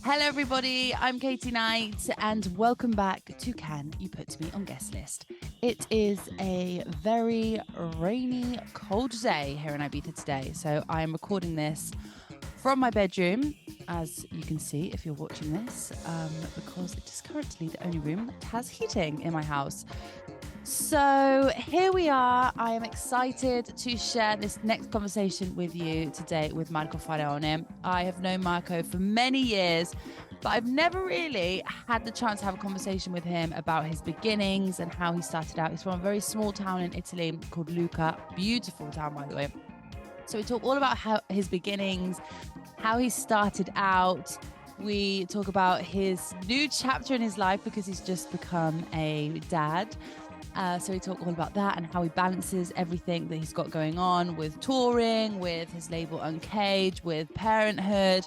Hello everybody, I'm Katie Knight and welcome back to Can You Put Me on Guestlist. It is a very rainy, cold day here in Ibiza today, so I am recording this from my bedroom, as you can see if you're watching this, because it is currently the only room that has heating in my house. So here we are. I am excited to share this next conversation with you today with Marco Faraone. I have known Marco for many years, but I've never really had the chance to have a conversation with him about his beginnings and how he started out. He's from a very small town in Italy called Lucca. Beautiful town, by the way. So we talk all about how his beginnings, how he started out. We talk about his new chapter in his life because he's just become a dad. So we talk all about that and how he balances everything that he's got going on with touring, with his label Uncaged, with parenthood.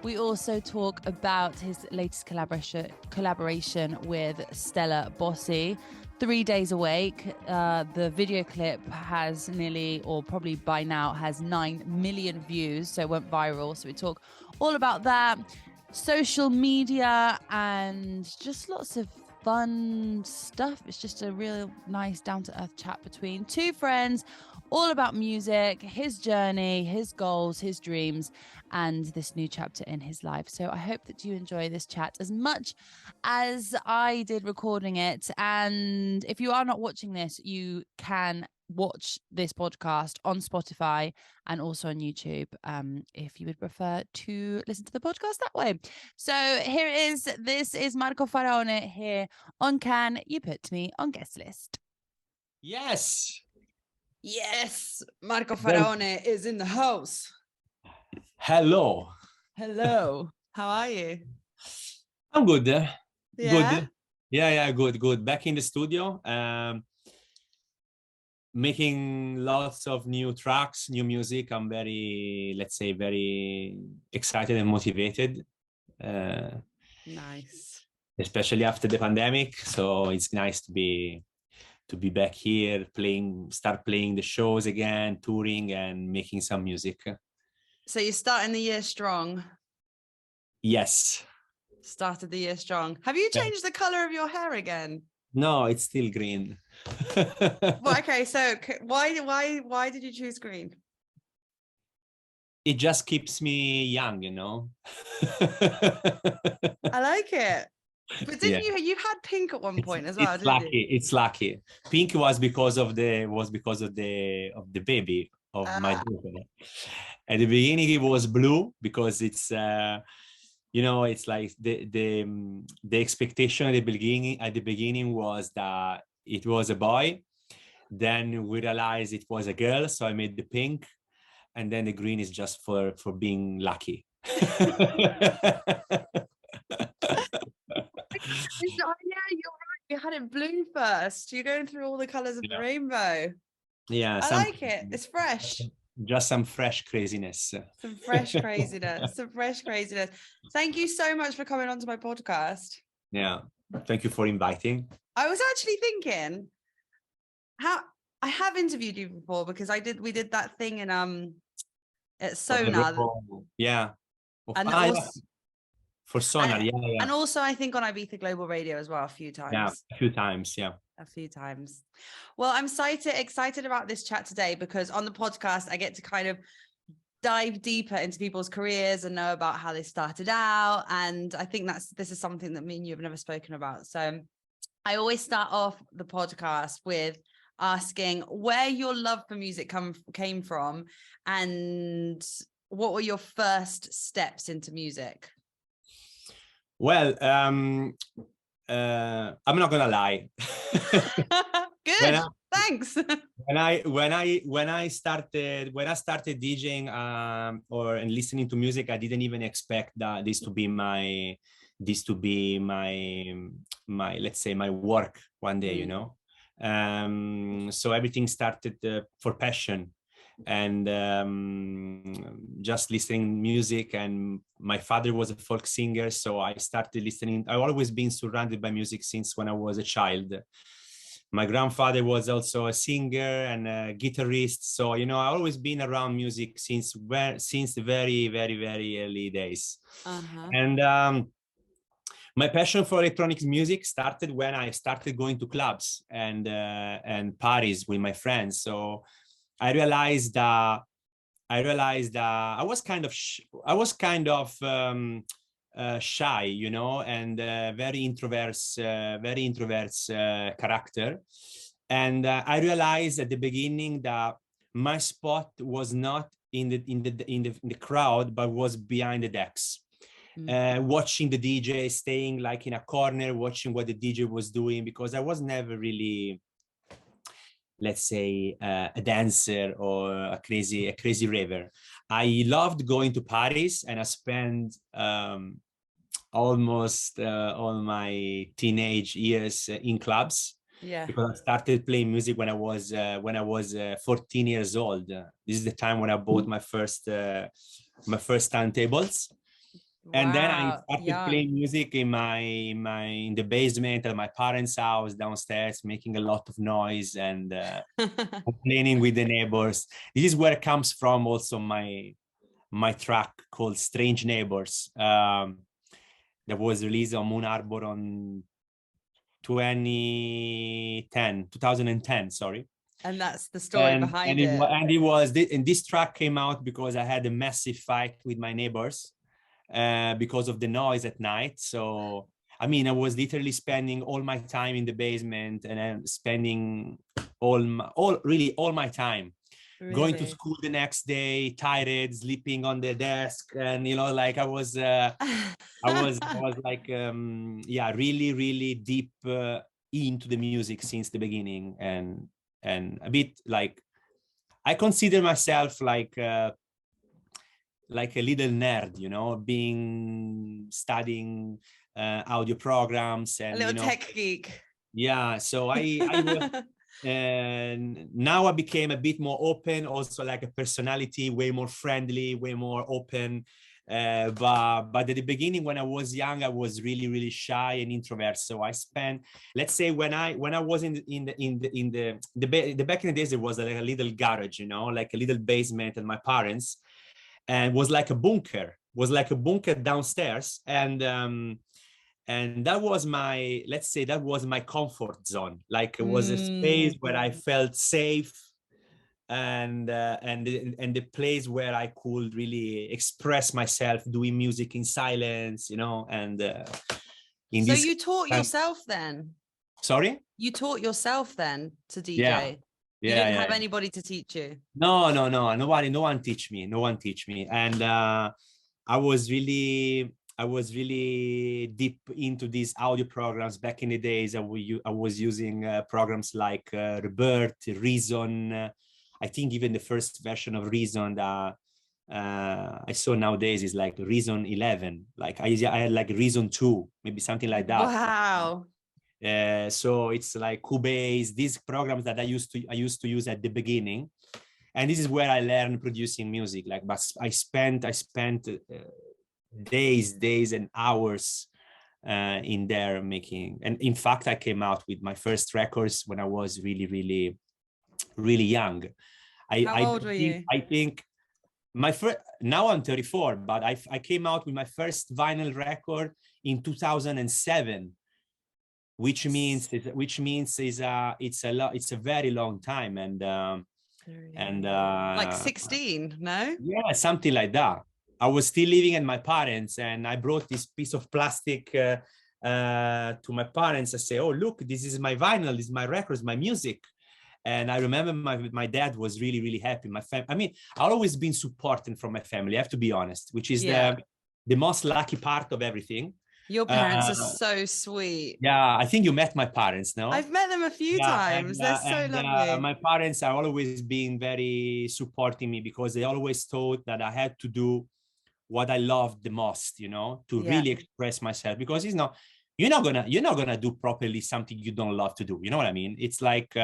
We also talk about his latest collaboration with Stella Bossi, 3 Days Awake. The video clip has nearly, or probably by now, has 9 million views, so it went viral. So we talk all about that, social media, and just lots of fun stuff. It's just a real nice down-to-earth chat between two friends, all about music, his journey, his goals, his dreams, and this new chapter in his life. So I hope that you enjoy this chat as much as I did recording it. And if you are not watching this, you can watch this podcast on Spotify and also on YouTube if you would prefer to listen to the podcast that way. So this is Marco Faraone here on Can You Put Me on Guestlist. Yes, Marco Faraone is in the house. Hello. How are you? I'm good. Yeah? Good. Yeah, good. Back in the studio, making lots of new tracks, new music. I'm very excited and motivated. Nice. Especially after the pandemic. So it's nice to be back here, start playing the shows again, touring and making some music. So you're starting the year strong. Yes. Started the year strong. Have you changed the color of your hair again? No, it's still green. Well, okay, so why did you choose green? It just keeps me young, you know. I like it. But didn't you had pink at one point as well? It's lucky. Pink was because of the baby of my daughter. At the beginning it was blue because it's it's like the expectation at the beginning was that it was a boy. Then we realized it was a girl, so I made the pink, and then the green is just for being lucky. Yeah, you're right. You had it blue first. You're going through all the colors of the rainbow. Yeah, I like it. It's fresh. Just some fresh craziness. Some fresh craziness. Thank you so much for coming onto my podcast. Yeah, thank you for inviting. I was actually thinking how I have interviewed you before because we did that thing in at Sonar. Yeah. And for Sonar, yeah. And also I think on Ibiza Global Radio as well a few times. Yeah, a few times, yeah. A few times. Well, I'm excited about this chat today because on the podcast I get to kind of dive deeper into people's careers and know about how they started out. And I think this is something that me and you have never spoken about. So I always start off the podcast with asking where your love for music came from and what were your first steps into music? Well, I'm not gonna lie. Good. Thanks. When I started DJing and listening to music, I didn't even expect that this to be my let's say my work one day, you know. So everything started for passion and just listening music. And my father was a folk singer, so I started listening. I've always been surrounded by music since when I was a child. my grandfather was also a singer and a guitarist. So, you know, I've always been around music since the very, very, very early days. And my passion for electronic music started when I started going to clubs and parties with my friends. So I realized that I was kind of shy, you know, and very introvert character. And I realized at the beginning that my spot was not in the crowd, but was behind the decks. Watching the DJ, staying like in a corner, watching what the DJ was doing, because I was never really, let's say, a dancer or a crazy raver. I loved going to parties, and I spent almost all my teenage years in clubs. Yeah. Because I started playing music when I was 14 years old. This is the time when I bought my first turntables. And then I started playing music in the basement at my parents' house downstairs, making a lot of noise and complaining with the neighbors. This is where it comes from. Also, my track called "Strange Neighbors" that was released on Moon Arbor on 2010. Sorry. And that's the story behind it. And this track came out because I had a massive fight with my neighbors. Because of the noise at night. So, I mean, I was literally spending all my time in the basement, and I'm spending all my time going to school the next day, tired, sleeping on the desk. And, you know, like I was like, really, really deep into the music since the beginning. And a bit like, I consider myself like a little nerd, you know, studying audio programs and a little tech geek. Yeah, so I was, and now I became a bit more open, also like a personality, way more friendly, way more open. But at the beginning, when I was young, I was really, really shy and introvert. So I spent, let's say, when I was in the back in the days, it was like a little garage, you know, like a little basement, and my parents. And was like a bunker downstairs. And that was my, let's say, that was my comfort zone. Like, it was a space where I felt safe, and the place where I could really express myself doing music in silence, you know. And so you taught yourself then? Sorry? You taught yourself then to DJ? Yeah. You didn't have anybody to teach you? No one teach me. And I was really deep into these audio programs back in the days. I was using programs like Rebirth, Reason. I think even the first version of Reason that I saw nowadays is like Reason 11. Like I had like Reason 2, maybe something like that. Wow. So it's like Cubase, these programs that I used to use at the beginning, and this is where I learned producing music. Like, but I spent days and hours in there making. And in fact, I came out with my first records when I was really, really, really young. How old were you? I think now I'm 34, but I came out with my first vinyl record in 2007. Which means it's a very long time. And like 16, no? Yeah, something like that. I was still living at my parents, and I brought this piece of plastic to my parents. I say, "Oh, look, this is my vinyl, this is my records, my music." And I remember my dad was really, really happy. I mean, I've always been supported from my family, I have to be honest, which is the most lucky part of everything. Your parents are so sweet. Yeah, I think you met my parents, no? I've met them a few times. They're so lovely. My parents are always being very supporting me, because they always thought that I had to do what I loved the most, you know, to really express myself. Because you're not gonna do properly something you don't love to do. You know what I mean? It's like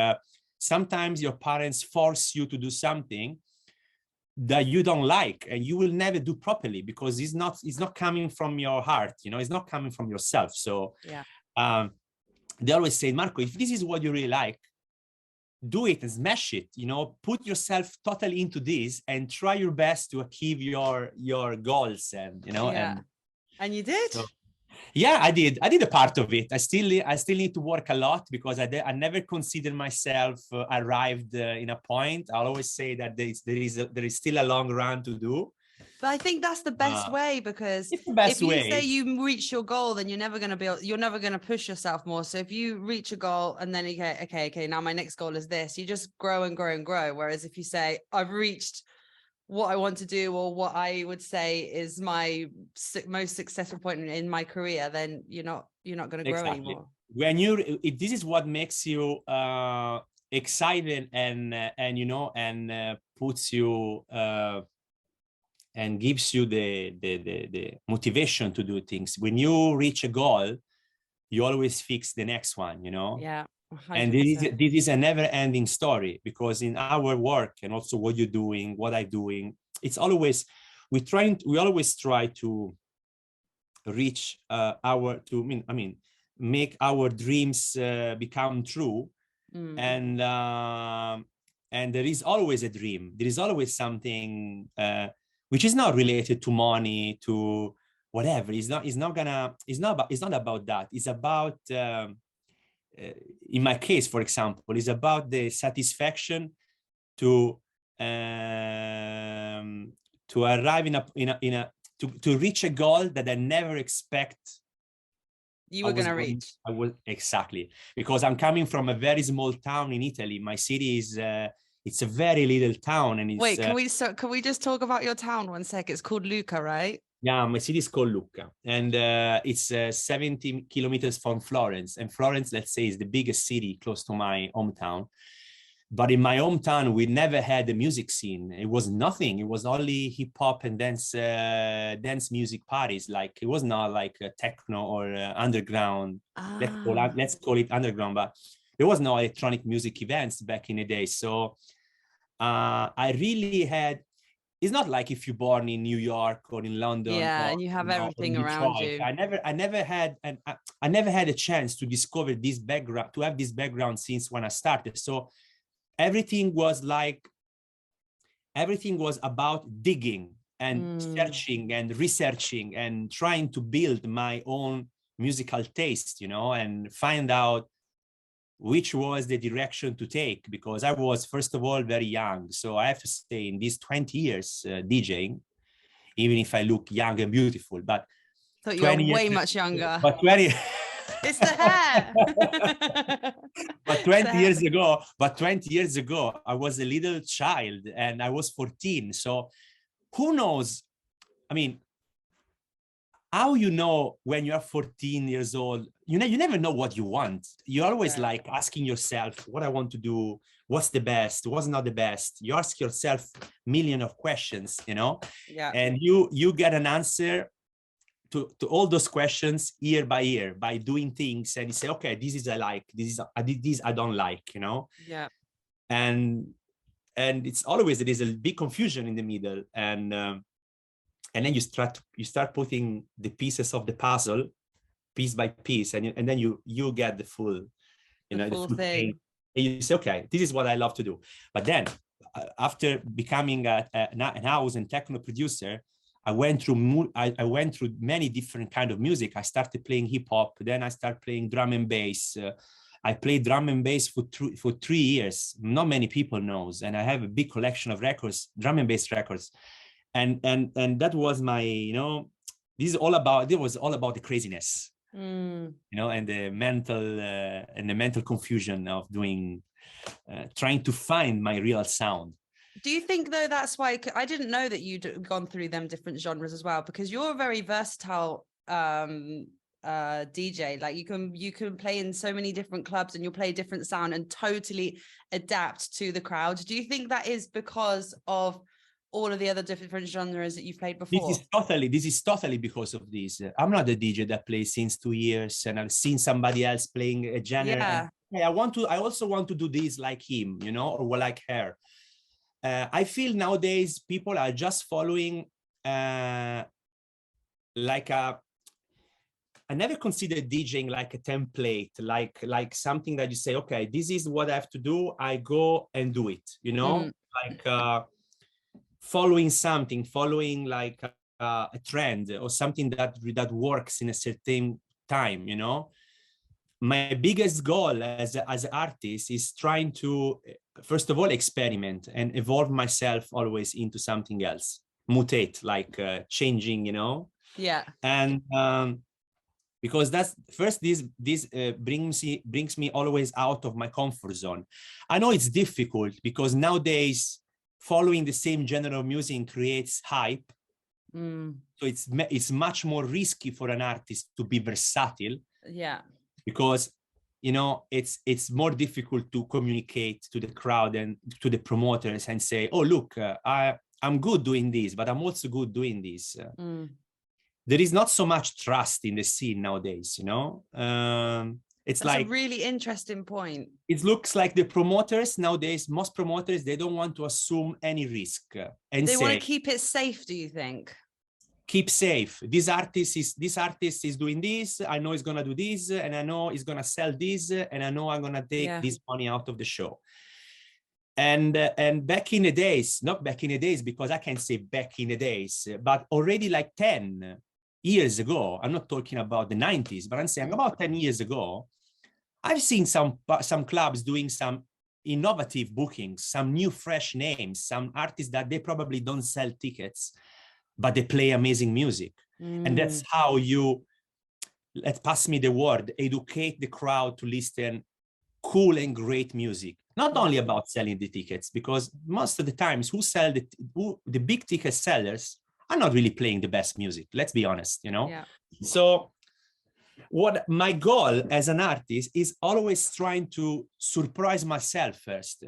sometimes your parents force you to do something that you don't like, and you will never do properly, because it's not coming from your heart, you know, it's not coming from yourself. So they always say, Marco, if this is what you really like, do it and smash it, you know, put yourself totally into this and try your best to achieve your goals. And, you know, and you did. So, yeah, I did a part of it. I still need to work a lot, because I never consider myself arrived in a point. I'll always say that there is still a long run to do. But I think that's the best way, because it's the best if you way. say you reach your goal, then you're never going to push yourself more. So if you reach a goal and then okay, now my next goal is this, you just grow and grow and grow. Whereas if you say, I've reached what I want to do, or what I would say is my most successful point in my career, then you're not going to grow anymore. When this is what makes you excited and you know, and puts you and gives you the motivation to do things. When you reach a goal, you always fix the next one, you know? Yeah. 100%. And this is a never-ending story, because in our work, and also what you're doing, what I'm doing, it's always, we always try to reach make our dreams become true. And there is always a dream. There is always something which is not related to money, to whatever. It's not about that. It's about in my case, for example, it's about the satisfaction to arrive to reach a goal that I never expect you were going to reach. I will, exactly, because I'm coming from a very small town in Italy. My city is it's a very little town, and it's, wait, can we just talk about your town 1 sec? It's called Lucca, right? Yeah, my city is called Lucca, and it's 70 kilometers from Florence. And Florence, let's say, is the biggest city close to my hometown. But in my hometown, we never had a music scene. It was nothing. It was only hip hop and dance music parties. Like, it was not like techno or underground. Let's call it underground. But there was no electronic music events back in the day. So I really had. It's not like if you're born in New York or in London. Yeah, and you have everything around you. I never had a chance to discover this background, to have this background since when I started. So everything was about digging and searching and researching and trying to build my own musical taste, you know, and find out which was the direction to take, because I was, first of all, very young. So I have to say, in these 20 years DJing, even if I look young and beautiful, but so you're way much younger. But 20 it's the hair. But 20 years ago, I was a little child and I was 14. So who knows? I mean, how you know when you are 14 years old, you never know what you want. You're always like asking yourself, what I want to do, what's the best, what's not the best. You ask yourself millions of questions, you know? Yeah. And you get an answer to all those questions year by year by doing things, and you say, okay, this is I like, this I don't like, you know? Yeah. And it's always, there is a big confusion in the middle, and then you start putting the pieces of the puzzle piece by piece, and then you get the full, the full thing. And you say, okay, this is what I love to do. But then after becoming an house and techno producer, I went through many different kind of music. I started playing hip hop, then I started playing drum and bass. I played drum and bass for 3 years. Not many people knows, and I have a big collection of records, drum and bass records. And that was my, it was all about the craziness, and the mental confusion of trying to find my real sound. Do you think, though, that's why I didn't know that you'd gone through them different genres as well, because you're a very versatile DJ. Like you can play in so many different clubs and you'll play different sound and totally adapt to the crowd. Do you think that is because of all of the other different genres that you've played before? This is totally because of this. I'm not a DJ that plays since 2 years and I've seen somebody else playing a genre. Yeah. I also want to do this like him, or like her. I feel nowadays people are just following like a I never considered DJing like a template, like something that you say, okay, this is what I have to do. I go and do it, you know, like following something, following like a trend or something that works in a certain time, you know. My biggest goal as an artist is trying to, first of all, experiment and evolve myself always into something else, mutate, like changing, you know. Yeah. And because that's first, this brings me always out of my comfort zone. I know it's difficult because nowadays following the same genre of music creates hype. So it's much more risky for an artist to be versatile. Yeah. Because, you know, it's more difficult to communicate to the crowd and to the promoters and say, oh, look, I'm good doing this, but I'm also good doing this. There is not so much trust in the scene nowadays, you know. It's That's like a really interesting point. It looks like the promoters nowadays, most promoters, they don't want to assume any risk and They say, want to keep it safe, do you think? keep safe. This artist is doing this. I know he's gonna do this, and I know he's gonna sell this, and I know I'm gonna take this money out of the show. And back in the days, not back in the days, because I can't say back in the days, but already like 10 years ago, I'm not talking about the 90s, but I'm saying about 10 years ago, I've seen some clubs doing some innovative bookings, some new fresh names, some artists that they probably don't sell tickets, but they play amazing music. And that's how you, let's pass me the word, educate the crowd to listen cool and great music. Not only about selling the tickets, because most of the times the big ticket sellers are not really playing the best music. Let's be honest, you know? Yeah. So what my goal as an artist is always trying to surprise myself first.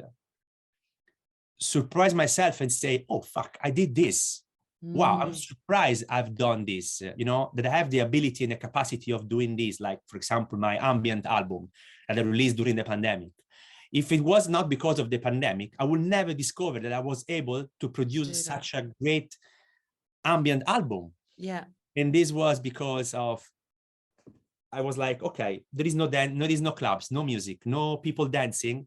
Surprise myself and say, oh, fuck, I did this. Wow, I'm surprised I've done this, you know, that I have the ability and the capacity of doing this. Like, for example, my ambient album that I released during the pandemic. If it was not because of the pandemic, I would never discover that I was able to produce such a great ambient album. Yeah. And this was because of, I was like, okay, there is no clubs, no music, no people dancing.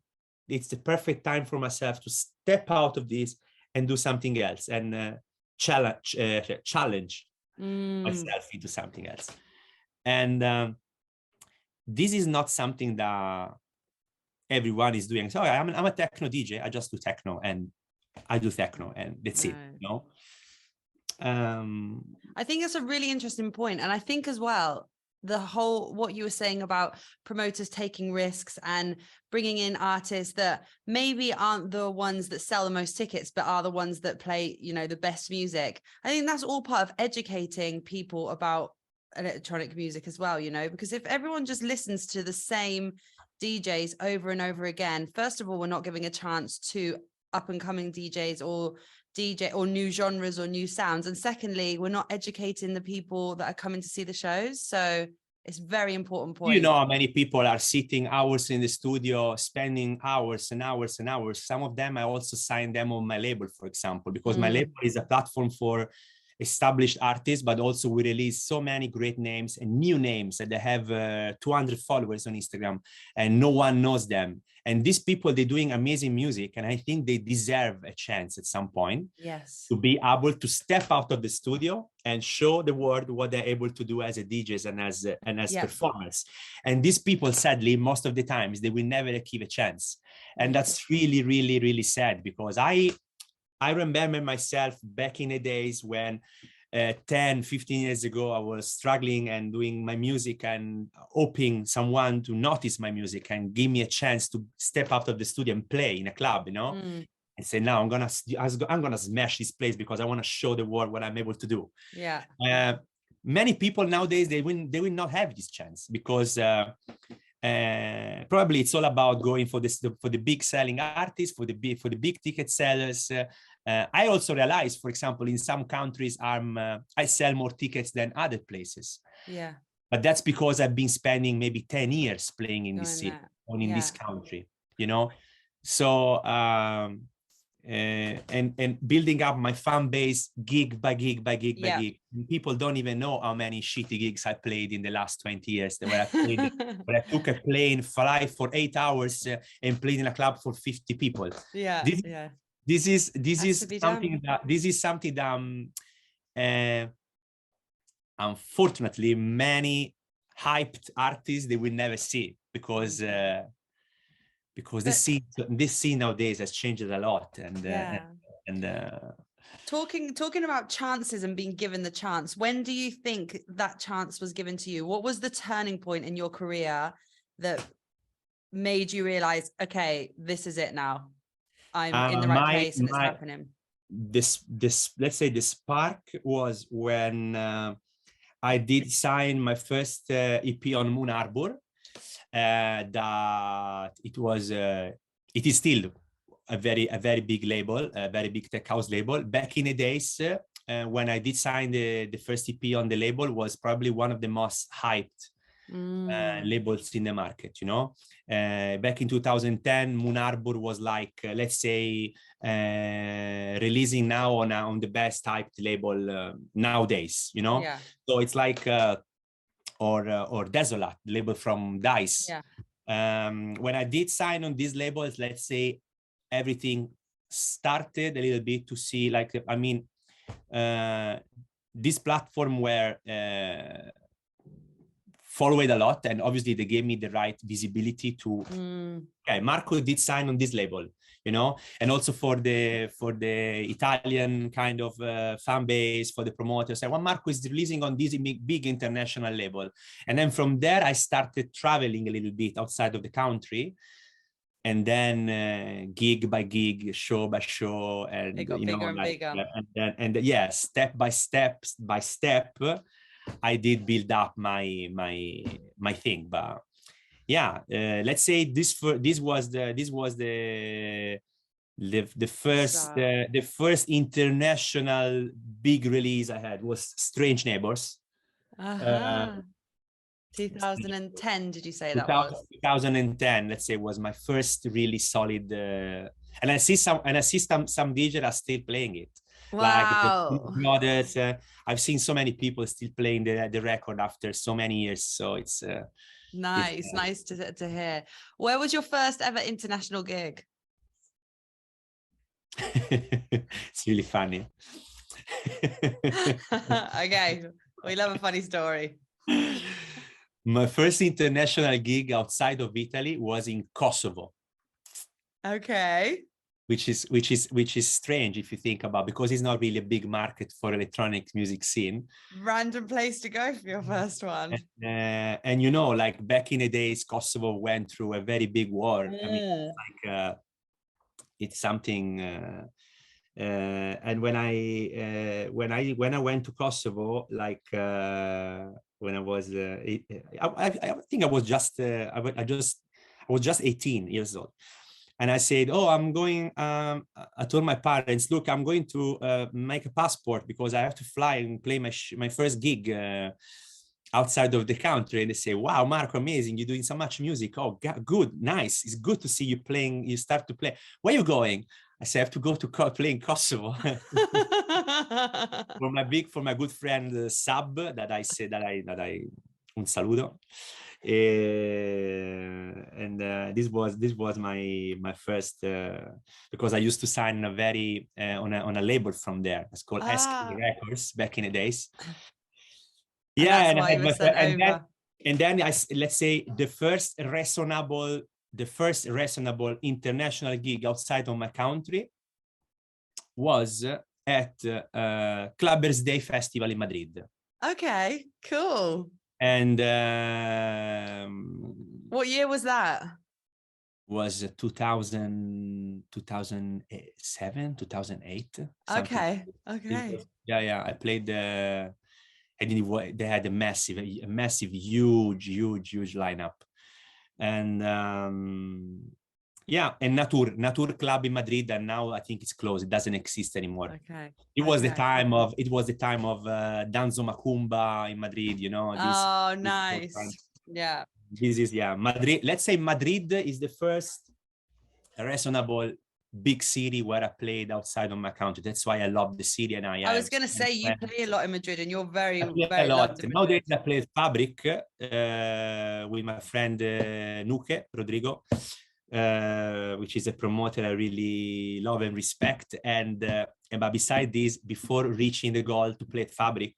It's the perfect time for myself to step out of this and do something else and challenge myself into something else. And this is not something that everyone is doing. So I'm a techno DJ. I just do techno and I do techno and that's it, you know? I think it's a really interesting point. And I think as well, what you were saying about promoters taking risks and bringing in artists that maybe aren't the ones that sell the most tickets, but are the ones that play, you know, the best music. I think that's all part of educating people about electronic music as well, you know, because if everyone just listens to the same DJs over and over again, first of all, we're not giving a chance to up and coming DJs or new genres or new sounds, and secondly, we're not educating the people that are coming to see the shows. So it's very important point. You know how many people are sitting hours in the studio, spending hours and hours and hours. Some of them I also signed them on my label, for example, because my label is a platform for established artists, but also we release so many great names and new names that they have 200 followers on Instagram and no one knows them. And these people, they're doing amazing music. And I think they deserve a chance at some point to be able to step out of the studio and show the world what they're able to do as a DJs and as performers. And these people, sadly, most of the times, they will never give a chance. And that's really, really, really sad, because I remember myself back in the days when 10, 15 years ago, I was struggling and doing my music and hoping someone to notice my music and give me a chance to step out of the studio and play in a club, you know, and say, now I'm gonna smash this place because I want to show the world what I'm able to do. Yeah. Many people nowadays, they will not have this chance because probably it's all about going for the big selling artists, for the big ticket sellers. I also realized, for example, in some countries, I sell more tickets than other places. Yeah. But that's because I've been spending maybe 10 years playing in this city or in this country, you know. So and building up my fan base gig by gig by gig by Yeah. gig. And people don't even know how many shitty gigs I played in the last 20 years. Where I took a plane, fly for 8 hours, and played in a club for 50 people. Yeah, This, yeah. this is Has to be something done. that unfortunately many hyped artists they will never see, because this scene nowadays has changed a lot. And talking about chances and being given the chance, when do you think that chance was given to you? What was the turning point in your career that made you realize, okay, this is it now, I'm in the right place and it's happening? This let's say the spark was when I did sign my first EP on Moon Arbor. That it is still a very big label, a very big tech house label. Back in the days, when I did sign the first EP on the label, was probably one of the most hyped labels in the market, you know. Back in 2010, Moon Arbor was like, let's say, releasing now on the best hyped label nowadays, you know. Yeah. So it's like or Desolate, label from Dice. Yeah. When I did sign on these labels, let's say everything started a little bit to see, like, I mean, this platform were followed a lot, and obviously they gave me the right visibility to okay, Marco did sign on this label, you know, and also for the Italian kind of fan base, for the promoters, and Marco is releasing on this big international label. And then from there I started traveling a little bit outside of the country, and then gig by gig, show by show, and it got bigger and bigger. And yeah, step by step I did build up my thing. But yeah, let's say this was the first international big release I had was Strange Neighbors. 2010, did you say that was? 2010, let's say, was my first really solid. And I see some DJs are still playing it. Wow. Like others, I've seen so many people still playing the record after so many years. So it's nice to hear. Where was your first ever international gig? It's really funny. Okay, we love a funny story. My first international gig outside of Italy was in Kosovo. Okay. Which is strange if you think about, because it's not really a big market for electronic music scene. Random place to go for your first one. And you know, like back in the days, Kosovo went through a very big war. I mean, like it's something. And when I went to Kosovo, like when I was, I think I was just 18 years old. And I said, oh, I'm going, I told my parents, look, I'm going to make a passport because I have to fly and play my first gig outside of the country. And they say, wow, Marco, amazing. You're doing so much music. Oh, good, nice. It's good to see you playing. You start to play. Where are you going? I say, I have to go to play in Kosovo. for my good friend Sab, that I said that I un saludo. And this was my first because I used to sign a very on a label from there. It's called S4E Records back in the days. Yeah, and then let's say the first reasonable international gig outside of my country was at Clubbers Day Festival in Madrid. Okay, cool. And what year was that? Was 2007, 2008. Okay. Yeah. I played they had a massive, huge lineup. And yeah, and Natur Club in Madrid, and now I think it's closed. It doesn't exist anymore. Okay. It was the time of Danzo Macumba in Madrid, you know. Nice. Yeah. This is Madrid. Let's say Madrid is the first reasonable big city where I played outside of my country. That's why I love the city, and I was going to say you play a lot in Madrid, and you're very, very a lot. loved in Nowadays, Madrid. I play Fabric with my friend Nuke Rodrigo, which is a promoter I really love and respect. And but beside this, before reaching the goal to play at Fabric,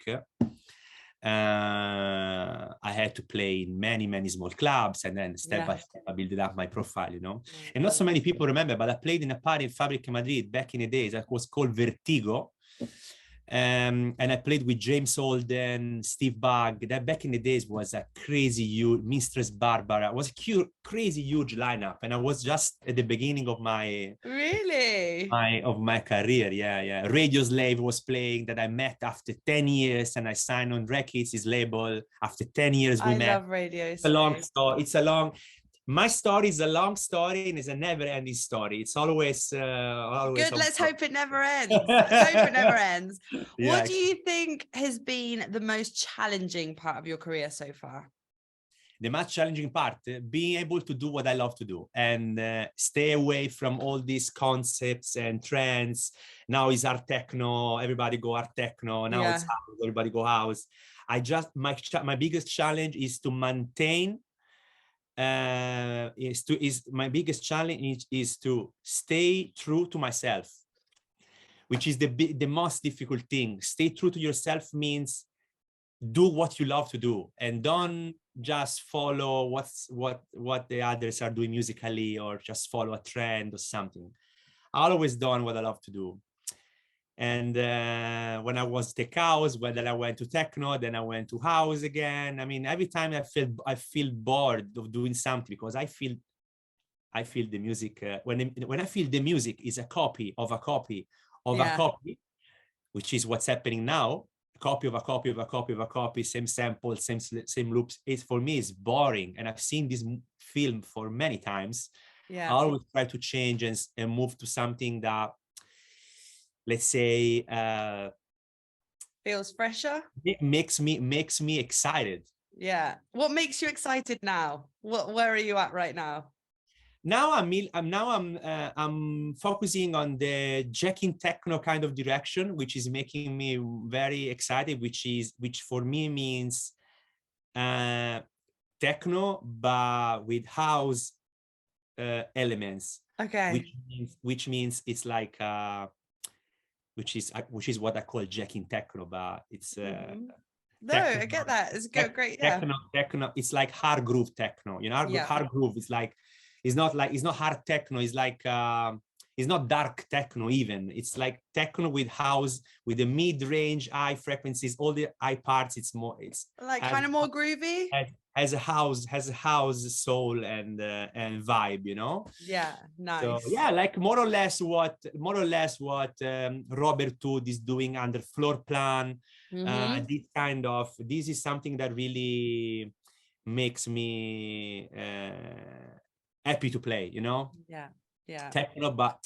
I had to play in many small clubs, and then step by step I built up my profile, you know. And not so many people remember, but I played in a party in Fabric Madrid back in the days that was called Vertigo. And I played with James Holden, Steve Bug. That back in the days was a crazy huge, Mistress Barbara. It was a crazy huge lineup, and I was just at the beginning of my career. Yeah. Radio Slave was playing, that I met after 10 years, and I signed on Records, his label. After 10 years, we met. I love Radio Slave. It's a long story. My story is a long story, and it's a never-ending story. It's always good. Let's hope it never ends. Let's hope it never ends. Yeah. What do you think has been the most challenging part of your career so far? The most challenging part, being able to do what I love to do, and stay away from all these concepts and trends. Now is art techno, everybody go art techno. Now it's house, everybody go house. My biggest challenge is to maintain. My biggest challenge is to stay true to myself, which is the most difficult thing. Stay true to yourself means do what you love to do, and don't just follow what the others are doing musically, or just follow a trend or something. I always done what I love to do. And when I was tech house, whether I went to techno, then I went to house again. I mean, every time I feel bored of doing something, because I feel the music. When I feel the music is a copy of a copy of a copy, which is what's happening now. Copy of a copy of a copy of a copy, same sample, same loops. For me, it's boring, and I've seen this film for many times. I always try to change and move to something that, let's say, feels fresher. It makes me excited. Yeah. What makes you excited now? Where are you at right now? Now I'm focusing on the jacking techno kind of direction, which is making me very excited. Which for me means techno, but with house elements. Okay. Which means it's like. Which is what I call jacking techno, but it's I get that. It's good, great. Yeah. Techno. It's like hard groove techno. You know, hard groove is like, it's not hard techno. It's like it's not dark techno even. It's like techno with house, with the mid-range, high frequencies, all the high parts. It's like kind of more groovy. Has a house soul and vibe, you know. Yeah, nice. So yeah, like more or less what Robert Todd is doing under Floor Plan. This is something that really makes me happy to play, you know. Yeah. Techno, but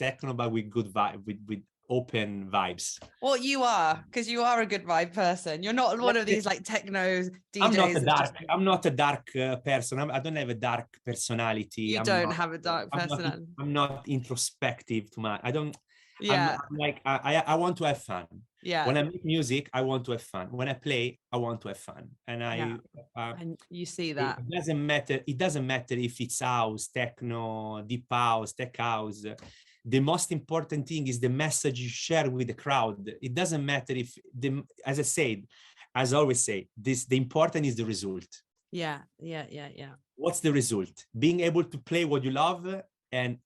with good vibe, with open vibes. Well, you are, because you are a good vibe person. You're not one of these like techno DJs. I'm not a dark person. I don't have a dark personality. You don't have a dark personality. I'm not introspective too much. I don't. Yeah. I'm like I want to have fun. Yeah. When I make music, I want to have fun. When I play, I want to have fun. And and you see that. It doesn't matter. It doesn't matter if it's house, techno, deep house, tech house. The most important thing is the message you share with the crowd. It doesn't matter if as I always say, the important is the result. Yeah. What's the result? Being able to play what you love and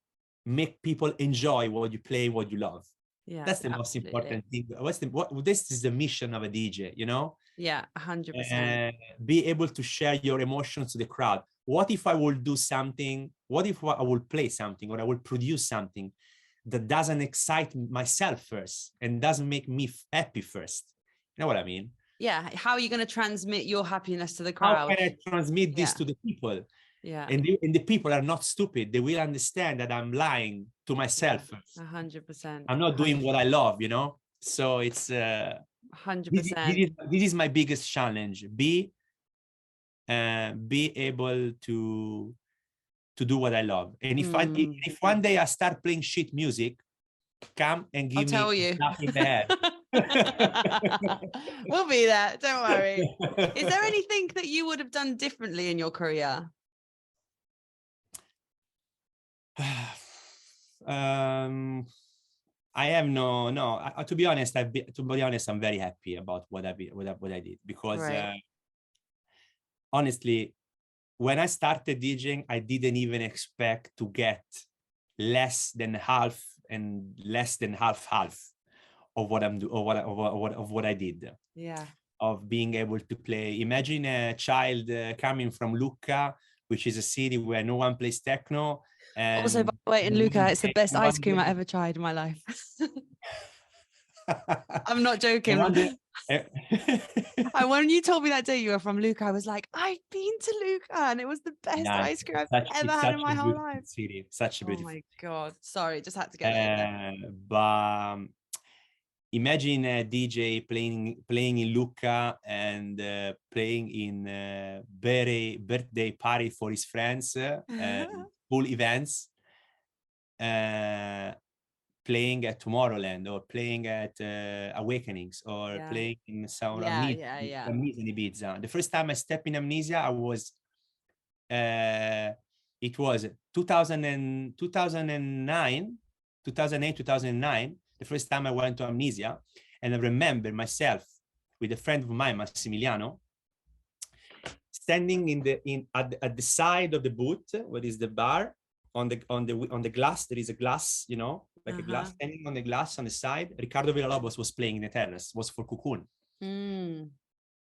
make people enjoy what you play, what you love. Yeah, that's the most important thing. This is the mission of a DJ, you know? Yeah, 100%. Be able to share your emotions to the crowd. What if I will do something? What if I will play something, or I will produce something that doesn't excite myself first and doesn't make me happy first? You know what I mean? Yeah. How are you going to transmit your happiness to the crowd? How can I transmit this to the people? Yeah. And the people are not stupid. They will understand that I'm lying to myself. 100%. I'm not doing what I love, you know? So it's 100%. This is my biggest challenge. Be able to to do what I love. And if one day I start playing shit music, come and give I'll tell me you. a slap in the head. We'll be there. Don't worry. Is there anything that you would have done differently in your career? I have no. To be honest, I'm very happy about what I did, because Right. honestly, when I started DJing, I didn't even expect to get less than half of what I'm of what I did. Yeah. Of being able to play. Imagine a child coming from Lucca, which is a city where no one plays techno. And Also, by the way, in Lucca, it's the best ice cream I ever tried in my life. I'm not joking. When you told me that day you were from Lucca, I was like, I've been to Lucca, and it was the best ice cream I've ever had in my whole life. City, such a beautiful. Oh my God! Sorry, just had to get that in there. But imagine a DJ playing in Lucca and playing in birthday party for his friends, full events, playing at Tomorrowland, or playing at Awakenings, or playing in some Amnesia in Ibiza. The first time I stepped in Amnesia, I was it was 2008, 2009, the first time I went to Amnesia. And I remember myself with a friend of mine, Massimiliano, standing at the side of the booth, what is the bar, on the glass. There is a glass, you know, like a glass, standing on the glass on the side. Ricardo Villalobos was playing in the terrace, was for Cocoon. And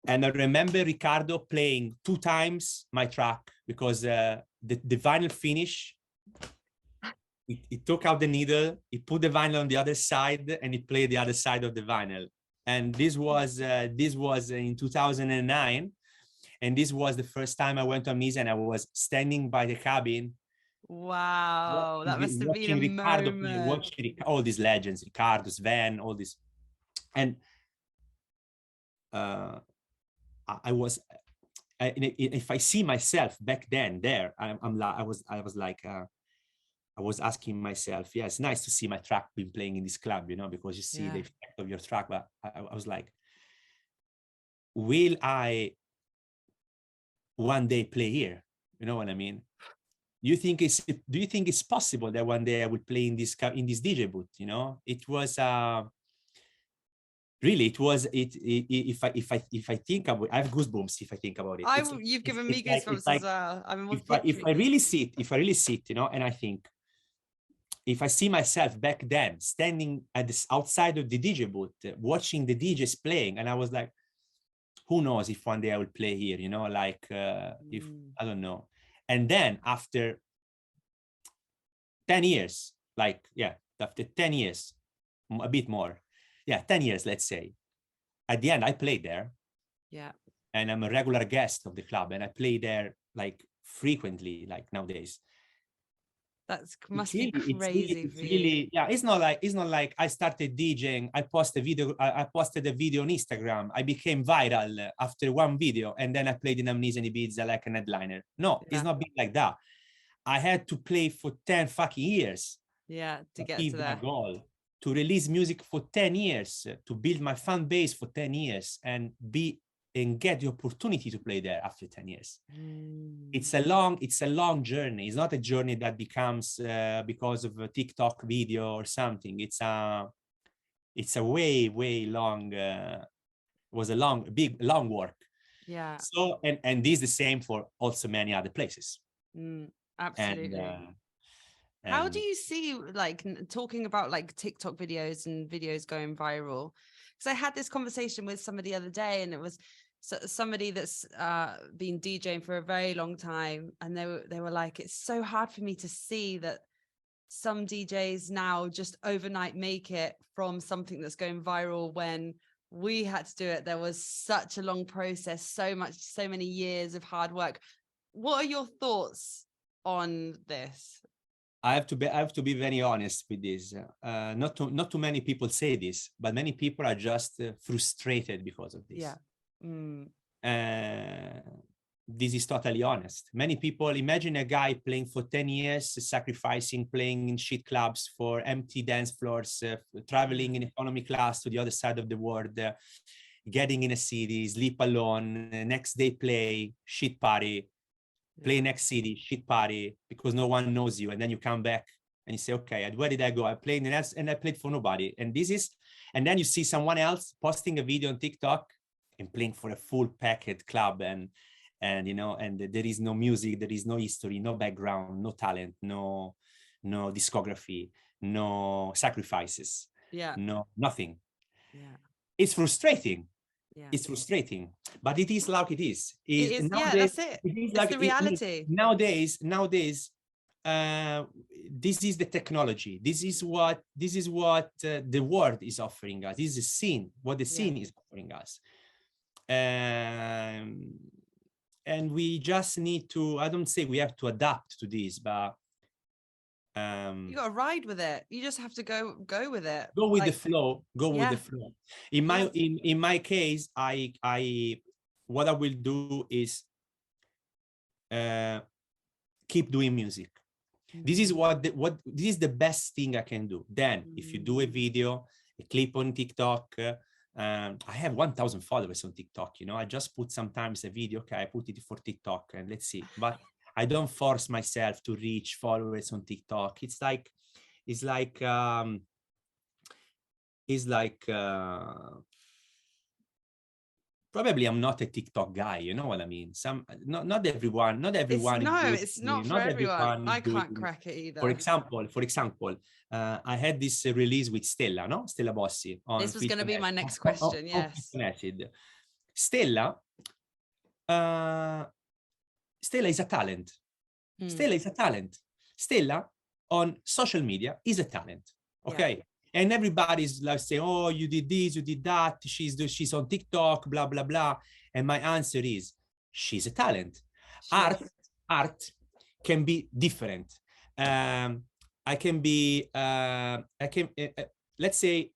I remember Ricardo playing 2 times my track, because the vinyl finish, he took out the needle, he put the vinyl on the other side, and he played the other side of the vinyl. And this was in 2009. And this was the first time I went to Amnesia, and I was standing by the cabin. Wow, that must have been a Ricardo moment. watching all these legends, Ricardo, Sven, all this. And I was, if I see myself back then there, I was asking myself, yeah, it's nice to see my track being playing in this club, you know, because you see the effect of your track. But I was like, will I one day play here? You know what I mean? Do you think it's possible that one day I would play in this DJ booth? You know, it was really, it was it. If I think about, I have goosebumps if I think about it. You've given me goosebumps as well. If I really sit, you know, and I think, if I see myself back then standing at this outside of the DJ booth, watching the DJs playing, and I was like, who knows if one day I will play here, you know, like if I don't know. And then after 10 years, after 10 years, a bit more, 10 years, let's say, at the end, I played there. Yeah. And I'm a regular guest of the club, and I play there like frequently, like nowadays. Must be crazy for you. It's not like I started DJing, I posted a video on Instagram, I became viral after one video, and then I played in Amnesia in Ibiza like an headliner. No, it's not been like that. I had to play for 10 fucking years. Yeah, to get to that goal, to release music for 10 years, to build my fan base for 10 years, and get the opportunity to play there after 10 years. It's a long journey. It's not a journey that becomes because of a TikTok video or something. It's a way long, was a long work. Yeah. So, and this is the same for also many other places. Absolutely. How do you see, like, talking about like TikTok videos and videos going viral? Because I had this conversation with somebody the other day, and it was somebody that's been DJing for a very long time, and they were like, it's so hard for me to see that some DJs now just overnight make it from something that's going viral. When we had to do it, there was such a long process, so many years of hard work. What are your thoughts on this? I have to be very honest with this. Not too many people say this, but many people are just frustrated because of this. Yeah. this is totally honest. Many people imagine a guy playing for 10 years, sacrificing, playing in shit clubs for empty dance floors, traveling in economy class to the other side of the world, getting in a city, sleep alone, next day play, shit party, play next city, shit party, because no one knows you. And then you come back and you say, okay, where did I go? I played and I played for nobody. And then you see someone else posting a video on TikTok and playing for a full packed club, and there is no music, there is no history, no background, no talent, no discography, no sacrifices, nothing. It's frustrating. It's frustrating, but it is like it is. That's it. It's the reality. Nowadays, this is the technology. This is what the world is offering us. This is the scene. What the scene is offering us. And we just need to, I don't say we have to adapt to this, but you got to ride with it. You just have to go with it. Go with the flow. With the flow. In my case, I what I will do is keep doing music. This is this is the best thing I can do. Then if you do a video, a clip on TikTok, I have 1,000 followers on TikTok. I just put sometimes a video. Okay, I put it for TikTok and let's see. But I don't force myself to reach followers on TikTok. It's like probably I'm not a TikTok guy. You know what I mean? Not everyone. It's not for everyone. I can't crack it either. For example, I had this release with Stella, no? Stella Bossi. This was going to be my next question. Yes. Stella is a talent. Stella is a talent. Stella on social media is a talent. Okay. And everybody's like saying, oh, you did this, you did that. She's on TikTok, blah, blah, blah. And my answer is, she's a talent. Art can be different. Let's say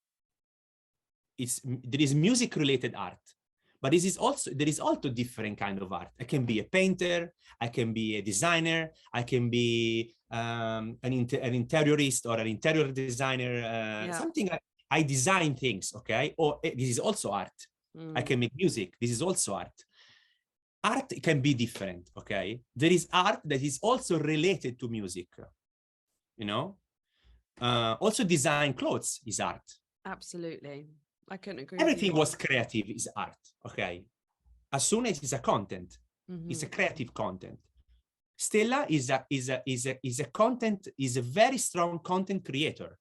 there is music related art. But there is also different kind of art. I can be a painter, I can be a designer, I can be an interiorist or an interior designer, something I design things, okay? Or this is also art. I can make music, this is also art. Art can be different, okay? There is art that is also related to music, also design clothes is art. Absolutely. I couldn't agree. Everything was creative is art, okay? As soon as it's a content, it's a creative content. Stella is a content, is a very strong content creator.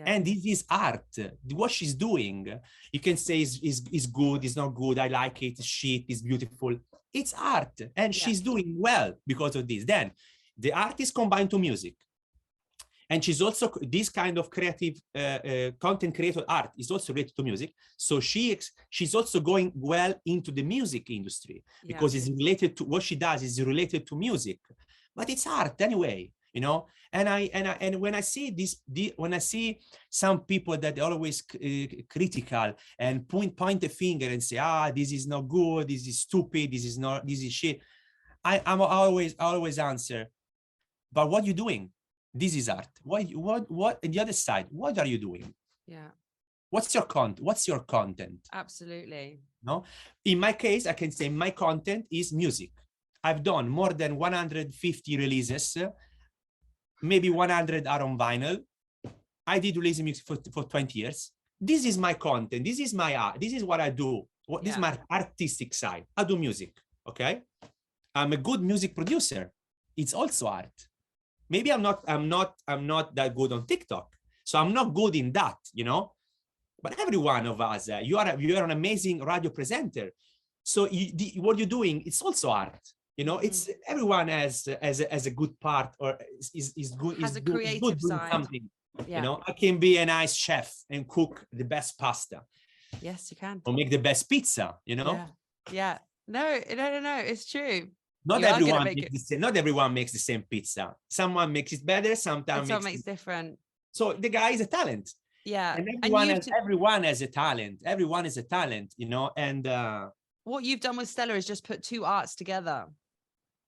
And this is art. What she's doing, you can say is good, is not good, I like it, it's shit, it's beautiful. It's art. And she's doing well because of this. Then the art is combined to music. And she's also, this kind of creative content creator art is also related to music. So she's also going well into the music industry because it's related to what she does is related to music, but it's art anyway, And when I see when I see some people that are always critical and point a finger and say, this is not good, this is stupid, this is shit. I always answer, but what are you doing? This is art. What on the other side, what are you doing? What's your content? Absolutely. No, in my case, I can say my content is music. I've done more than 150 releases. Maybe 100 are on vinyl. I did release music for 20 years. This is my content. This is my art. This is what I do. This is my artistic side. I do music. Okay. I'm a good music producer. It's also art. Maybe I'm not that good on TikTok. So I'm not good in that, But every one of us, you are an amazing radio presenter. So what you're doing, it's also art. It's everyone has a good part or is good. Has a creative side. Something. I can be a nice chef and cook the best pasta. Yes, you can. Or make the best pizza. Yeah. No. It's true. Not everyone makes the same pizza. Someone makes it better. Sometimes someone makes different. So the guy is a talent. Yeah. And everyone has a talent. Everyone is a talent, And what you've done with Stella is just put two arts together.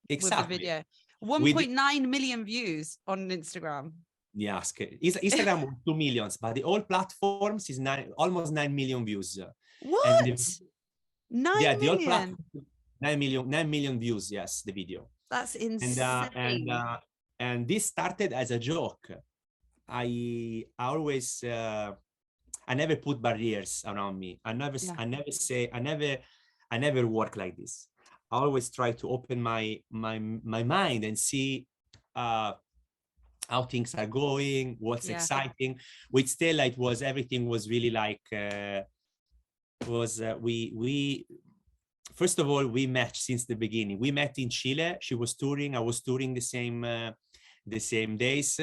with the Exactly. video. We did- 1.9 million views on Instagram. Yes, Instagram was 2 millions, but the old platforms is almost 9 million views. What? And 9 yeah, the old million? platform, 9 million views. Yes, the video. That's And insane. and this started as a joke. I always I never put barriers around me. I never work like this. I always try to open my mind and see how things are going, what's exciting. With Stella, everything was really like we first of all, we met since the beginning. We met in Chile. She was touring. I was touring the same days.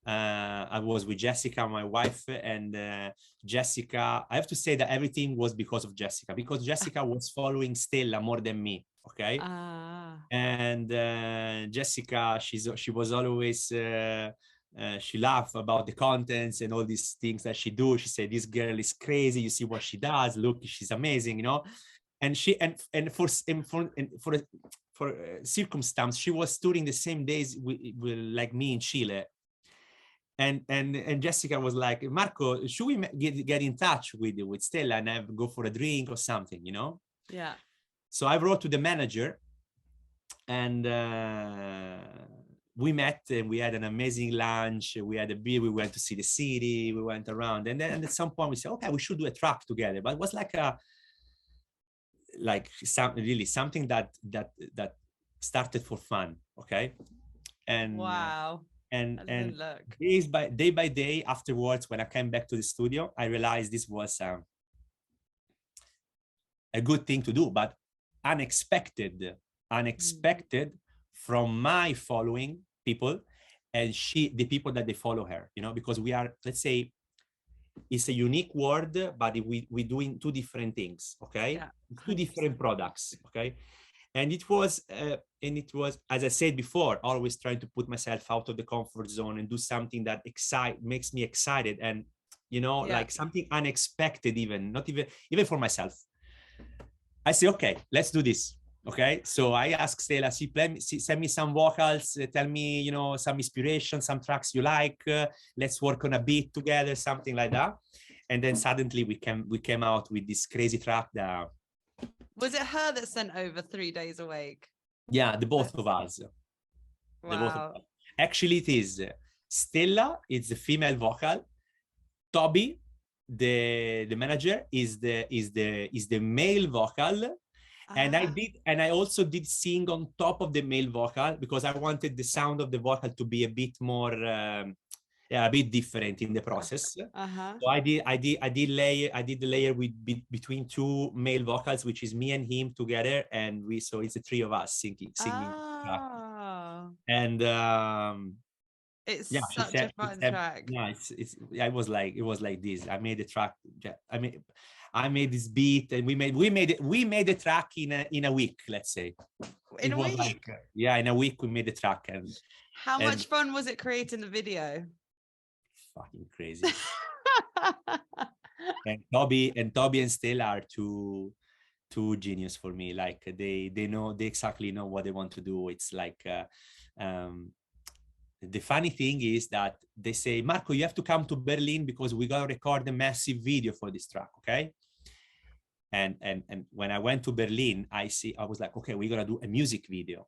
I was with Jessica, my wife, and Jessica. I have to say that everything was because of Jessica, because Jessica was following Stella more than me. Okay. And Jessica, she was always she laughed about the contents and all these things that she do. She said, "This girl is crazy. You see what she does. Look, she's amazing," you know. And she and for circumstance, she was touring the same days with like me in Chile. And Jessica was like, "Marco, should we get in touch with Stella and go for a drink or something, you know?" Yeah. So I wrote to the manager, and we met and we had an amazing lunch. We had a beer. We went to see the city. We went around, and then at some point we said, "Okay, we should do a track together." But it was something that started for fun. Okay. And wow. And day by day afterwards, when I came back to the studio, I realized this was a good thing to do, but unexpected from my following people and the people that they follow her, you know, because we are, let's say, it's a unique word, but we're doing two different things. Okay. 2 different products. Okay. And it was, as I said before, always trying to put myself out of the comfort zone and do something that makes me excited, and you know, like something unexpected, even for myself. I say, okay, let's do this. Okay, so I asked Stella, send me some vocals, tell me, you know, some inspiration, some tracks you like. Let's work on a beat together, something like that. And then suddenly we came out with this crazy track that. Was it her that sent over 3 Days Awake? Yeah, the both of us. Wow. The both of us. Actually, it is Stella. It's the female vocal. Toby, the manager, is the male vocal. And I also did sing on top of the male vocal because I wanted the sound of the vocal to be a bit more. A bit different in the process. So I did the layer between 2 male vocals, which is me and him together, and so it's the 3 of us singing. And it's such a fun track. Yeah, it was like this. I made the track. I made this beat, and we made the track in a week, let's say. In a week? In a week we made the track. And how much fun was it creating the video? Fucking crazy. And Toby and Stella are two genius for me. Like they exactly know what they want to do. It's like the funny thing is that they say, "Marco, you have to come to Berlin because we gotta record a massive video for this track." Okay. And when I went to Berlin, I was like, okay, we gotta do a music video.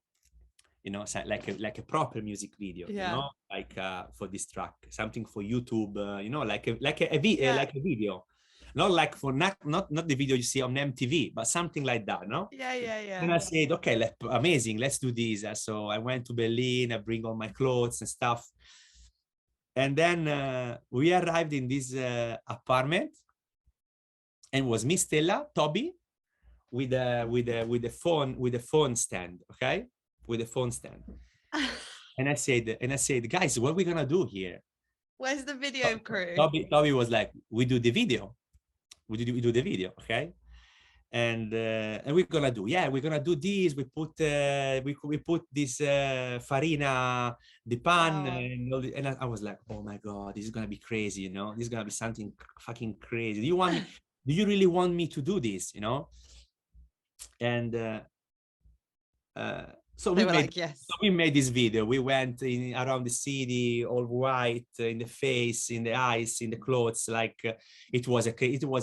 You know, like a proper music video, you know, like for this track, something for YouTube, you know, like a video, not like not the video you see on MTV, but something like that, no? Yeah. And I said, okay, amazing, let's do this. So I went to Berlin, I bring all my clothes and stuff, and then we arrived in this apartment, and it was me, Stella, Toby, with a phone stand, okay. With a phone stand. And I said, guys, what are we gonna do here? Where's the video crew? Toby was like, we do the video. We do the video, okay? And we're gonna do this. We put this farina di pan, and I was like, oh my god, this is gonna be crazy, you know? This is gonna be something fucking crazy. Do you really want me to do this, you know? And So They we were made like, yes. so we made this video. We went in around the city, all white, in the face, in the eyes, in the clothes. Like it was a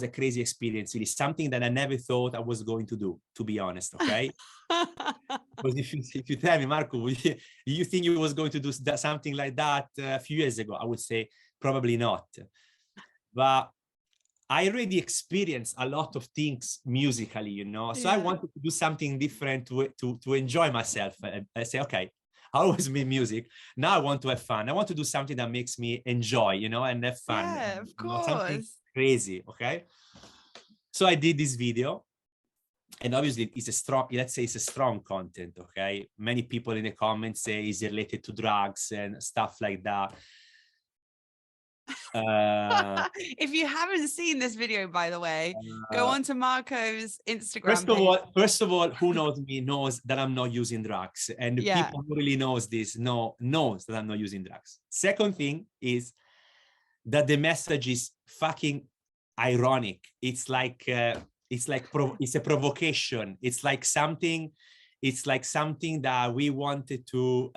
crazy experience. Really, something that I never thought I was going to do. To be honest, okay. Because if you tell me, Marco, you think you was going to do something like that a few years ago? I would say probably not. But I already experienced a lot of things musically, you know. So I wanted to do something different to enjoy myself. I say, okay, I always made music. Now I want to have fun. I want to do something that makes me enjoy, you know, and have fun. Yeah, of You know, something course. crazy. Okay. So I did this video. And obviously it's a strong, let's say it's a strong content, okay? Many people in the comments say it's related to drugs and stuff like that. If you haven't seen this video, by the way, go on to Marco's Instagram First of all, who knows me knows that I'm not using drugs, and the people who really knows this knows that I'm not using drugs. Second thing is that the message is fucking ironic. It's like it's a provocation. It's like something that we wanted to.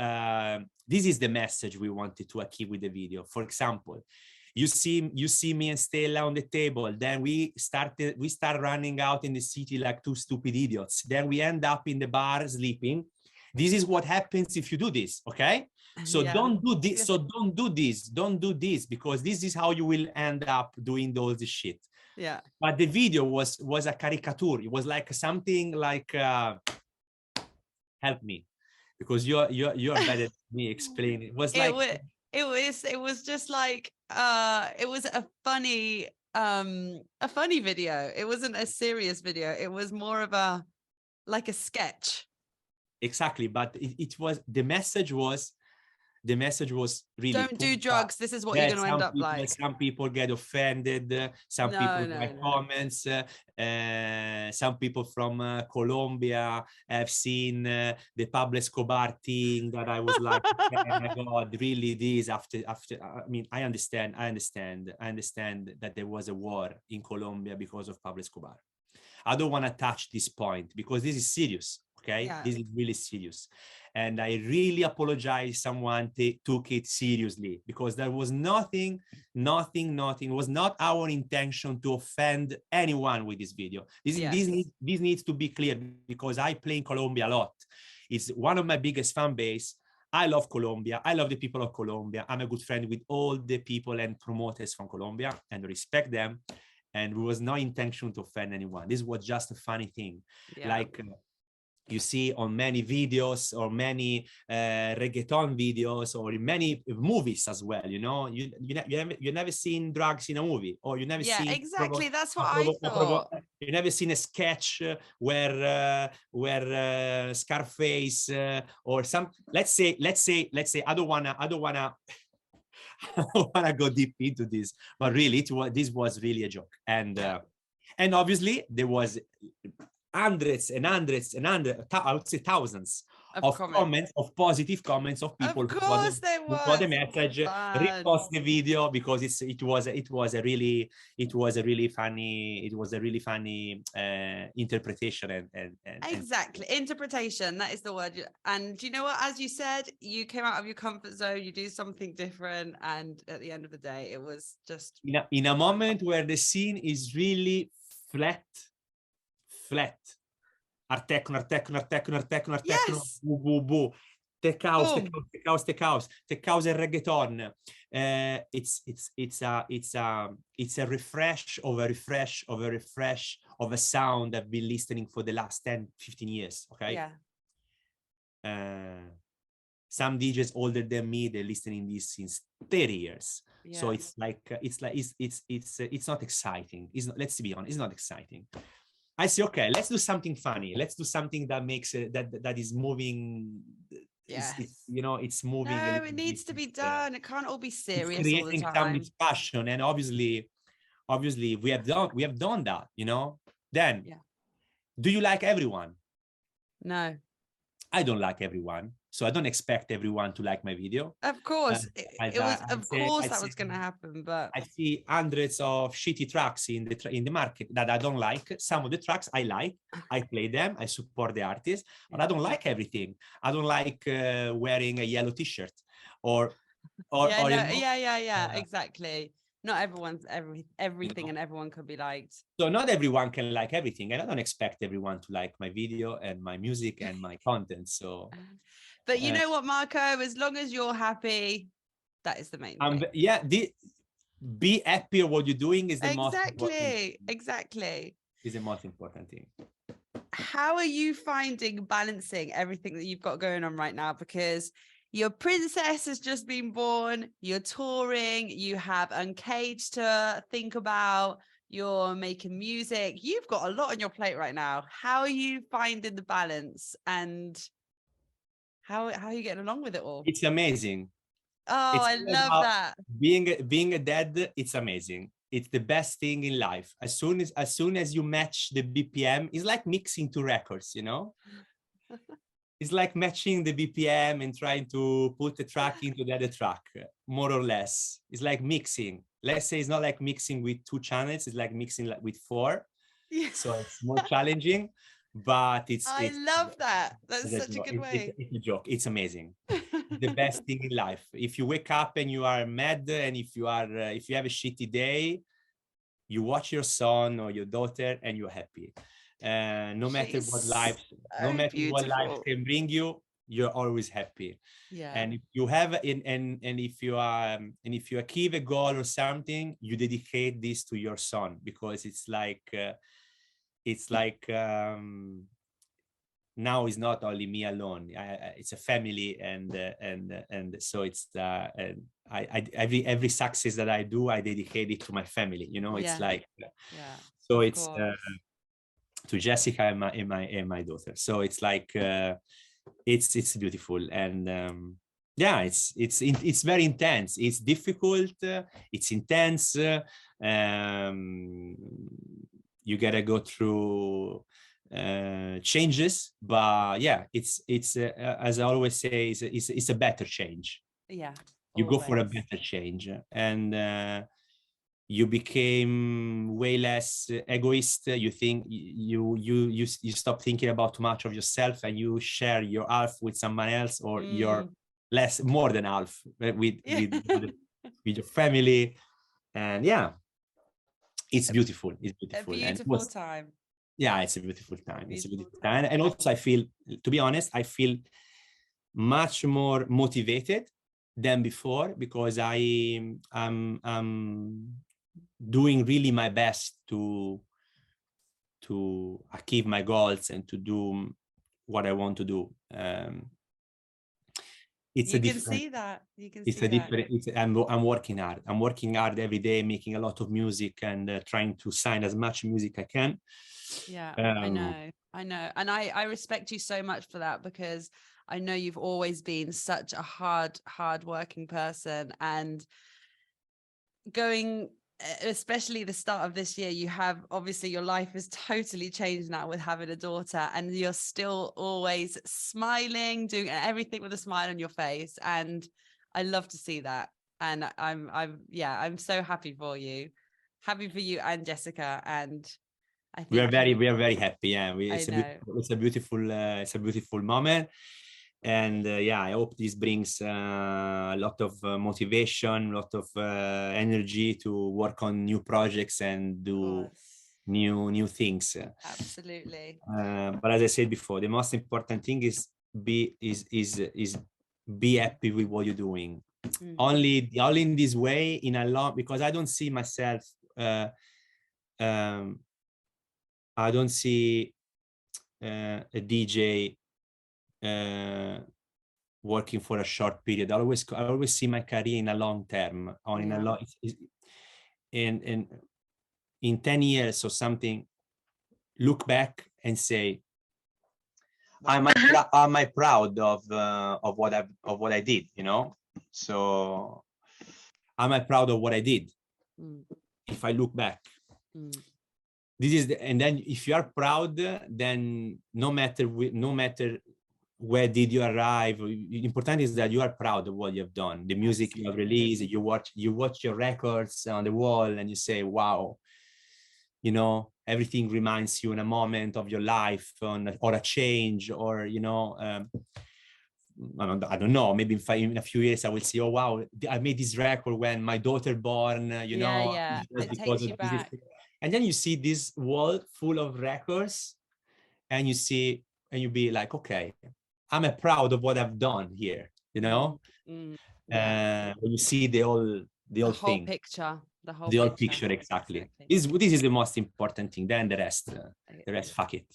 This is the message we wanted to achieve with the video. For example, you see me and Stella on the table. Then we start running out in the city like two stupid idiots. Then we end up in the bar sleeping. This is what happens if you do this, okay? So don't do this. So don't do this because this is how you will end up doing all this shit. Yeah. But the video was a caricature. It was like something like help me, because you're better than me explaining. It was like it was just like it was a funny video. It wasn't a serious video. It was more of a sketch. Exactly, but it was the message was really don't do drugs. This is what you're going to end up like. Some people get offended. Some people write comments. Some people from Colombia have seen the Pablo Escobar thing that I was like, oh my God, really this after. I mean, I understand that there was a war in Colombia because of Pablo Escobar. I don't want to touch this point because this is serious. Okay, this is really serious, and I really apologize. Someone took it seriously because there was nothing. It was not our intention to offend anyone with this video. This needs to be clear because I play in Colombia a lot. It's one of my biggest fan base. I love Colombia. I love the people of Colombia. I'm a good friend with all the people and promoters from Colombia and respect them. And it was no intention to offend anyone. This was just a funny thing. Like you see on many videos or many reggaeton videos or in many movies as well, you know, you never seen drugs in a movie, or you never seen exactly. That's what I thought. You never seen a sketch where Scarface or some, let's say I don't wanna I don't wanna go deep into this, but really this was really a joke, and obviously there was hundreds and hundreds and hundreds, I would say thousands of comments, of positive comments of people who got the message, repost the video because it was a really funny interpretation and exactly interpretation. That is the word. And you know what? As you said, you came out of your comfort zone. You do something different, and at the end of the day, it was just in a moment where the scene is really flat. Artecno, bu, tech house and reggaeton. It's a refresh of a sound I've been listening for the last 10-15 years. Okay. Some DJs older than me, they're listening this since 30 years. So it's not exciting. Let's be honest, it's not exciting. I say, okay, let's do something funny. Let's do something that makes it that is moving. It's moving. No, it needs to be done. It can't all be serious all the time. Some discussion, and obviously, we have done that. You know. Then, do you like everyone? No. I don't like everyone, so I don't expect everyone to like my video. Of course, I'd that was going to happen, but I see hundreds of shitty tracks in the market that I don't like. Some of the tracks I like, I play them, I support the artist, but I don't like everything. I don't like wearing a yellow T-shirt or yeah, or no, you know, exactly. Not everyone's everything, you know. and everyone could be liked. So not everyone can like everything, and I don't expect everyone to like my video and my music and my content. So, But you know what, Marco? As long as you're happy, that is the main thing. yeah, be happy with what you're doing is the most important. Exactly. Is the most important thing. How are you finding balancing everything that you've got going on right now? Because your princess has just been born, you're touring, you have Uncaged to think about, you're making music, you've got a lot on your plate right now. How are you finding the balance, and how are you getting along with it all? It's amazing. Oh, It's I love that. Being a dad, it's amazing. It's the best thing in life. As soon as you match the BPM, it's like mixing two records, you know? It's like matching the BPM and trying to put the track into the other track, more or less. It's like mixing. Let's say it's not like mixing with 2 channels, it's like mixing with 4. Yeah. So it's more challenging, but I love that. That's such a good way. It's a joke. It's amazing. The best thing in life. If you wake up and you are mad, and if you have a shitty day, you watch your son or your daughter and you're happy. No matter what life can bring you, you're always happy. Yeah. And if you have and if you achieve a goal or something, you dedicate this to your son, because it's like now it's not only me alone. It's a family, and so it's every success that I do, I dedicate it to my family. You know, it's like so it's to Jessica and my daughter. So it's like it's beautiful, and yeah, it's very intense. It's difficult. It's intense. You gotta go through changes, but yeah, it's as I always say, it's a better change. Yeah, you go for a better change, and you became way less egoist. You think you stop thinking about too much of yourself, and you share your half with someone else, or your more than half with your family. And yeah, it's beautiful. It's beautiful. A beautiful time. Yeah, it's a beautiful time. It's a beautiful time. And also I feel, to be honest, I feel much more motivated than before, because I'm doing really my best to achieve my goals and to do what I want to do. You can see that. I'm working hard. I'm working hard every day, making a lot of music, and trying to sign as much music I can. Yeah, I know. And I respect you so much for that, because I know you've always been such a hard working person, and going, especially the start of this year, you have obviously your life has totally changed now with having a daughter, and you're still always smiling, doing everything with a smile on your face. And I love to see that. And I'm so happy for you and Jessica. And I think we are very happy. Yeah, it's a beautiful moment. And yeah, I hope this brings a lot of motivation, a lot of energy to work on new projects and do new things. Absolutely. But as I said before, the most important thing is be happy with what you're doing. Only in this way, because I don't see myself. I don't see a DJ working for a short period. I always see my career in a long term, or in a long, and in 10 years or something, look back and say, am I proud of what I did? You know, so am I proud of what I did? If I look back. This is and then if you are proud, then no matter where did you arrive? Important is that you are proud of what you have done, the music you have released. You watch your records on the wall and you say, wow, you know, everything reminds you in a moment of your life or a change, or, you know, I don't know, maybe in a few years I will say, oh, wow, I made this record when my daughter born, you know, it takes you back. And then you see this wall full of records and you see, and you be like, okay, I'm proud of what I've done here, you know? When you see the whole thing. Picture. The whole picture, exactly. This is the most important thing. Then the rest, fuck it.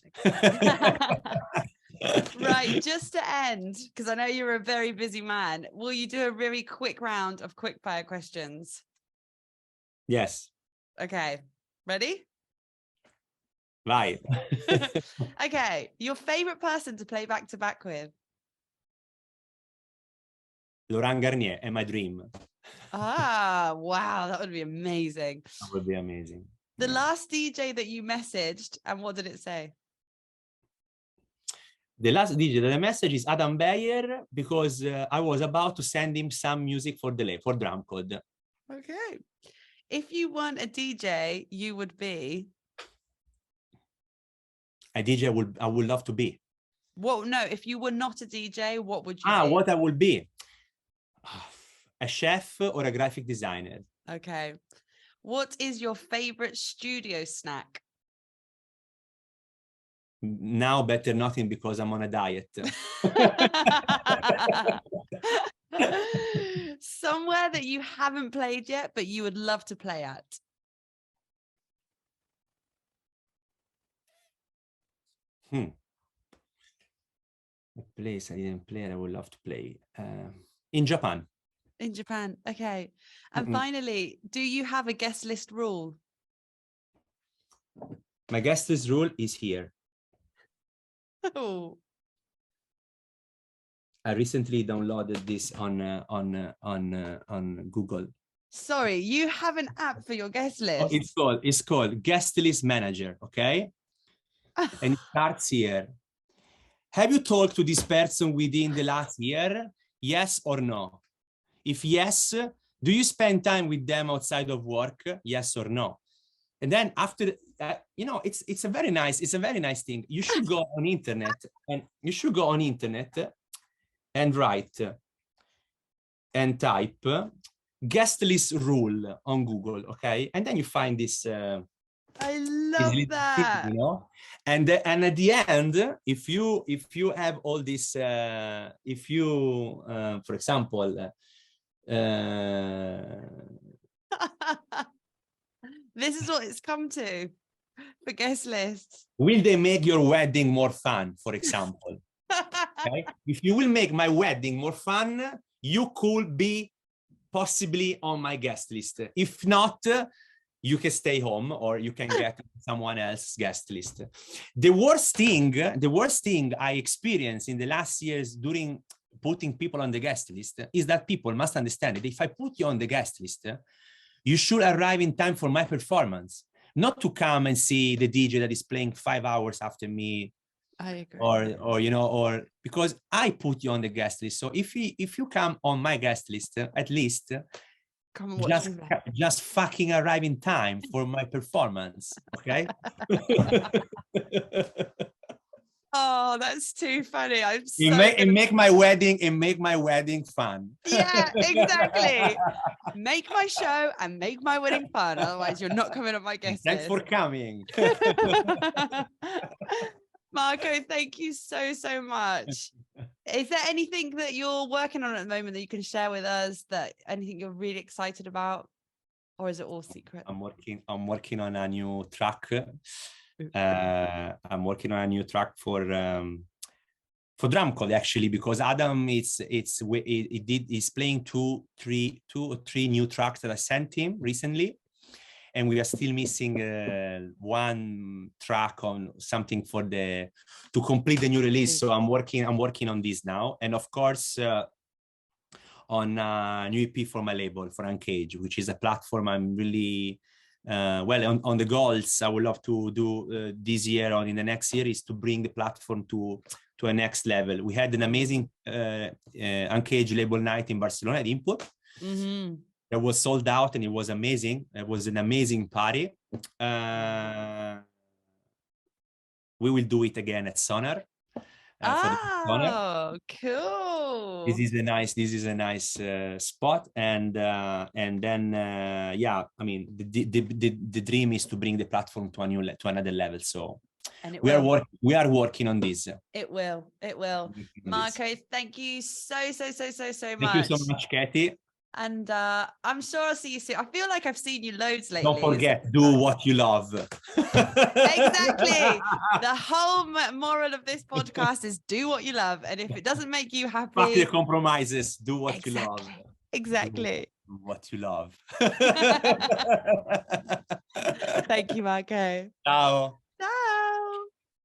Right, just to end, because I know you're a very busy man, will you do a really quick round of quick fire questions? Yes. Okay, ready? Right. Okay, your favorite person to play back to back with? Laurent Garnier and My Dream. Ah, wow, that would be amazing. That would be amazing. The last DJ that you messaged, and what did it say? The last DJ that I messaged is Adam Beyer, because I was about to send him some music for drum code. Okay. If you weren't a DJ, you would be? A DJ I would love to be. Well, no, if you were not a DJ, what would you be? What I would be? A chef or a graphic designer. Okay. What is your favorite studio snack? Now better nothing, because I'm on a diet. Somewhere that you haven't played yet, but you would love to play at? A place I didn't play and I would love to play. In Japan. In Japan, okay. And finally, do you have a guest list rule? My guest list rule is here. Oh. I recently downloaded this on Google. Sorry, you have an app for your guest list. It's called Guest List Manager, okay? And it starts here. Have you talked to this person within the last year? Yes or no? If yes, do you spend time with them outside of work? Yes or no? And then after, you know, it's a very nice thing. You should go on internet and write and type guest list rule on Google, okay? And then you find this. I love that. You know, and at the end, if you have all this, for example, this is what it's come to for guest lists. Will they make your wedding more fun, for example? Okay? If you will make my wedding more fun, you could be possibly on my guest list. If not, you can stay home or you can get someone else's guest list. The worst thing I experienced in the last years during putting people on the guest list is that people must understand that if I put you on the guest list, you should arrive in time for my performance, not to come and see the DJ that is playing 5 hours after me. I agree. Or you know, or because I put you on the guest list. So if you come on my guest list, at least come and watch just fucking arrive in time for my performance, okay? Oh, that's too funny. Make my wedding fun. Yeah, exactly. Make my show and make my wedding fun. Otherwise, you're not coming on my guest list. Thanks for coming. Marco, thank you so much. Is there anything that you're working on at the moment that you can share with us, that anything you're really excited about, or is it all secret? I'm working on a new track. I'm working on a new track for drum code, actually, because Adam is playing two or three new tracks that I sent him recently. And we are still missing one track on something to complete the new release. So I'm working on this now, and of course on a new EP for my label, for Uncage, which is a platform I'm really on the goals I would love to do this year or in the next year is to bring the platform to to a next level. We had an amazing Uncaged label night in Barcelona at Input. Mm-hmm. It was sold out and it was amazing. It was an amazing party. We will do it again at Sonar. Oh, cool. This is a nice spot, and then yeah, I mean the dream is to bring the platform to another level. So and we are working on this. It will. Marco, thank you so much. Thank you so much, Katie. And I'm sure I'll see you soon. I feel like I've seen you loads lately. Don't forget, do what you love. Exactly. The whole moral of this podcast is do what you love. And if it doesn't make you happy, fuck the compromises. Do what you love. Exactly. Do what you love. Thank you, Marco. Ciao.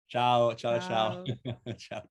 Ciao. Ciao. Ciao. Ciao. Ciao.